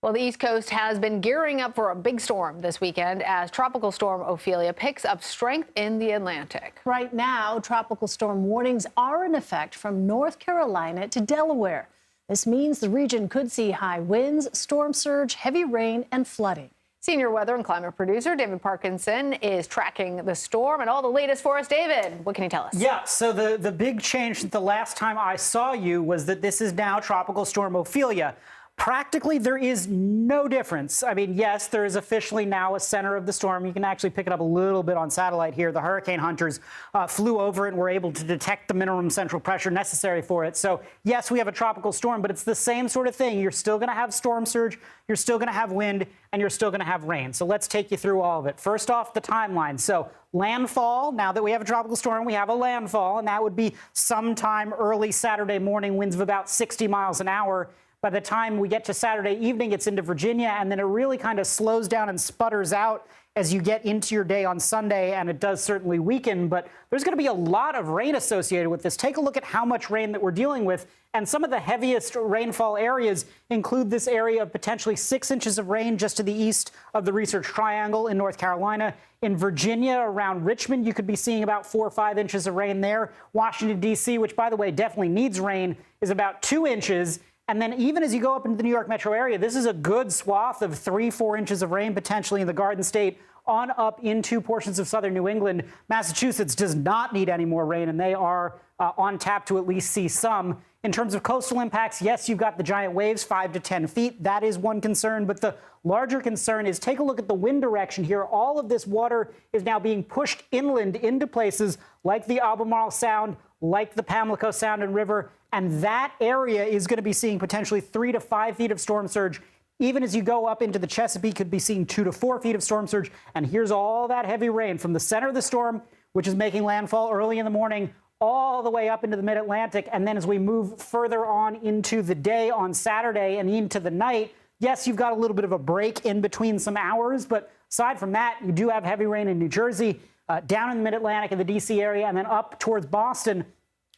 Well, the East Coast has been gearing up for a big storm this weekend as Tropical Storm Ophelia picks up strength in the Atlantic. Right now, tropical storm warnings are in effect from North Carolina to Delaware. This means the region could see high winds, storm surge, heavy rain, and flooding. Senior weather and climate producer David Parkinson is tracking the storm and all the latest for us. David, what can you tell us? Yeah, so the big change since the last time I saw you was that this is now Tropical Storm Ophelia. Practically, there is no difference. I mean, yes, there is officially now a center of the storm. You can actually pick it up a little bit on satellite here. The hurricane hunters flew over it and were able to detect the minimum central pressure necessary for it. So, yes, we have a tropical storm, but it's the same sort of thing. You're still going to have storm surge, you're still going to have wind, and you're still going to have rain. So let's take you through all of it. First off, the timeline. So landfall, now that we have a tropical storm, we have a landfall, and that would be sometime early Saturday morning, winds of about 60 miles an hour. By the time we get to Saturday evening, it's into Virginia, and then it really kind of slows down and sputters out as you get into your day on Sunday, and it does certainly weaken. But there's going to be a lot of rain associated with this. Take a look at how much rain that we're dealing with, and some of the heaviest rainfall areas include this area of potentially 6 inches of rain just to the east of the Research Triangle in North Carolina. In Virginia, around Richmond, you could be seeing about 4 or 5 inches of rain there. Washington, D.C., which, by the way, definitely needs rain, is about 2 inches. And then even as you go up into the New York metro area, this is a good swath of 3-4 inches of rain potentially in the Garden State on up into portions of southern New England. Massachusetts does not need any more rain, and they are on tap to at least see some. In terms of coastal impacts, yes, you've got the giant waves, 5 to 10 feet. That is one concern. But the larger concern is take a look at the wind direction here. All of this water is now being pushed inland into places like the Albemarle Sound, like the Pamlico Sound and River. And that area is going to be seeing potentially 3 to 5 feet of storm surge. Even as you go up into the Chesapeake, could be seeing 2 to 4 feet of storm surge. And here's all that heavy rain from the center of the storm, which is making landfall early in the morning, all the way up into the mid-Atlantic. And then as we move further on into the day on Saturday and into the night, yes, you've got a little bit of a break in between some hours. But aside from that, you do have heavy rain in New Jersey, down in the mid-Atlantic and the D.C. area, and then up towards Boston.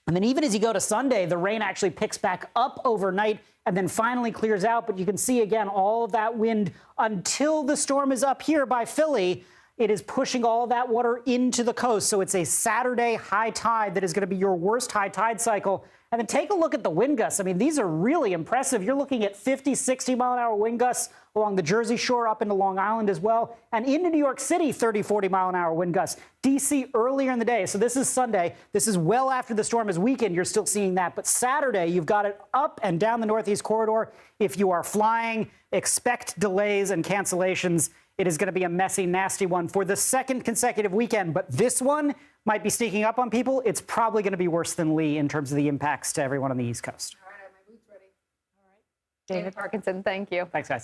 And then even as you go to Sunday, the rain actually picks back up overnight and then finally clears out. But you can see, again, all of that wind until the storm is up here by Philly. It is pushing all that water into the coast. So it's a Saturday high tide that is going to be your worst high tide cycle. And then take a look at the wind gusts. I mean, these are really impressive. You're looking at 50, 60 mile an hour wind gusts along the Jersey Shore up into Long Island as well. And into New York City, 30, 40 mile an hour wind gusts. D.C. earlier in the day. So this is Sunday. This is well after the storm is weakened. You're still seeing that. But Saturday, you've got it up and down the Northeast corridor. If you are flying, expect delays and cancellations. It is going to be a messy, nasty one for the second consecutive weekend. But this one might be sneaking up on people. It's probably going to be worse than Lee in terms of the impacts to everyone on the East Coast. All right, I have my boots ready. All right. David Parkinson, thank you. Thanks, guys.